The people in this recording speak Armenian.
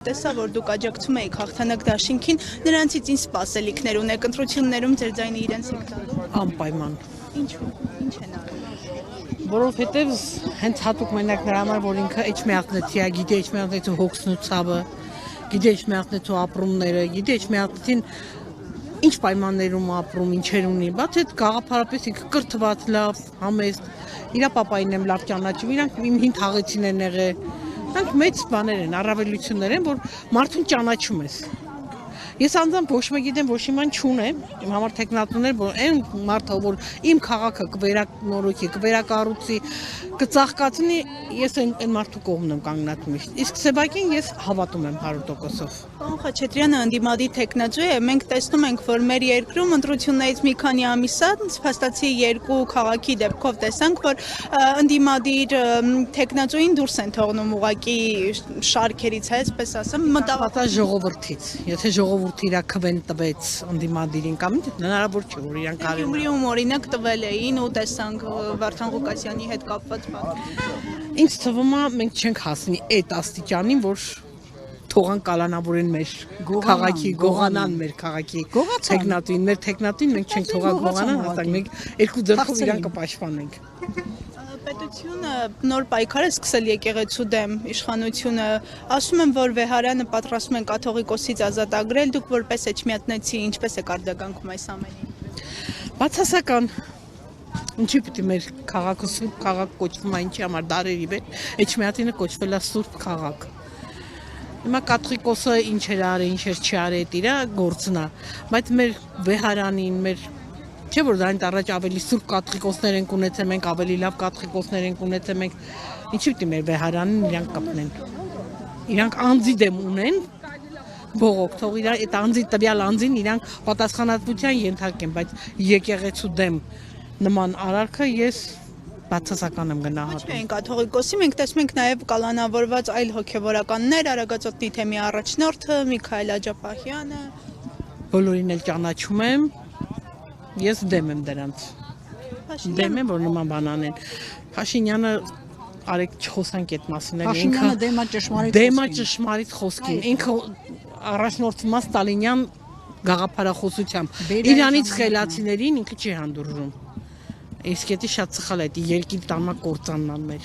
Տեսա, որ դուք աջակցում եք հաղթանակ դաշինքին, նրանցից ինչ սպասելիքներ ունեք, ընտրություններում ձեր ձայնը իրենց եք տալու։ Անպայման։ Ինչու՞։ Ինչ են արել։ Որովհետև հենց հատուկ մենակ նրա համար, որ ինքը Էջմիածնեցի է, գիտի Էջմիածնեցու հոգսն ու ցավը, գիտի Էջմիածնեցու ապրումները, գիտի Էջմիածնեցին ինչ պայմաններում ապրում, ինչեր ունի, բայց այդ գաղափարապես ինքը կրթված, լավ, համեստ, իր պապային եմ լավ ճանաչում, իրանք իմ հին թաղեցին են եղել, նրանք մեծ բաներ են, առավելություններ են, որ մարդուն ճանաչում ես։ Ես անձամբ ոչ մեկ գիտեմ, ոչ իման չունեմ, իմ համար տեխնատուներ, որ այն մարդը, որ իմ քաղաքը կվերանորոգի, կվերակառուցի, կծաղկացնի, ես այն մարդու կողմն եմ կանգնած միշտ։ Իսկ Սեբակին ես հավատում եմ 100%-ով։ Պարոն Խաչատրյանը ընդդիմադի տեխնատու է, մենք տեսնում ենք, որ մեր երկրում ընտրություններից մի քանի ամիս անց փաստացի երկու քաղաքի դեպքով տեսանք, որ ընդդիմադիր տեխնատուին դուրս են թողնում ուղակի շարքերից, այսպես ասեմ, մտավախ ժողովրդից։ Եթե ժողովուրդը իրա քվեն տվեց ընդդիմադիրին կամ ինչ, հնարավոր չէ, որ իրանք արեն։ Գյումրիում օրինակ տվել էին ու տեսանք Վարդան Ղուկասյանի հետ կապված բան։ Ինձ թվում է մենք չենք հասնի այդ աստիճանին, որ թողան կալանավորեն մեր քաղաքի, գողանան մեր քաղաքի տեխնատուին, մեր տեխնատուին մենք չենք թողա գողանան, հաստատ մենք երկու ձեռքով իրան կպաշտպանենք։ Պետությունը նոր պայքար է սկսել եկեղեցու դեմ, իշխանությունը ասում են, որ Վեհարյանը պատրաստում են կաթողիկոսից ազատագրել, դուք որպես Էջմիածնեցի ինչպես եք արձագանքում այս ամենին։ Բացասական ինչի՞ պիտի մեր քաղաքը սուրբ քաղաք կոչվում է, ինչի համար դարերի վեր Էջմիածինը կոչվել է սուրբ քաղաք։ Հիմա կաթողիկոսը ինչեր արել, ինչեր չի արել, դա իր գործն է, բայց մեր Վեհարանին, մեր չէ՞ որ դրանից առաջ ավելի սուրբ կաթողիկոսներ են ունեցել, մենք ավելի լավ կաթողիկոսներ են ունեցել, մենք ինչի՞ պիտի մեր Վեհարանին իրանք կապնեն։ Իրանք անձի դեմ ունեն բողոք, թող իր այդ անձի տվյալ անձին իրանք պատասխանատվության ենթարկեն, բայց եկեղեցու դեմ նման արարքը ես բացասական եմ գնահատում։ Ոչ միայն կաթողիկոսի, մենք տեսնում ենք նաև կալանավորված այլ հոգևորականներ, Արագածոտնի թեմի առաջնորդը Միքայել Աջապահյանը։ Բոլորին էլ ճանաչում եմ, ես դեմ եմ դրանց։ Դեմ եմ, որ նման բան անեն։ Փաշինյանը արեք չխոսանք այդ մասին, ինքը դեմա ճշմարիտ խոսքին։ Ինքը առաջնորդվում է ստալինյան գաղափարախոսությամբ։ Իրանից խելացիներին ինքը չի հանդուրժում։ Իսկ դա շատ սխալ է, երկիր տանմա կործաննան մեր։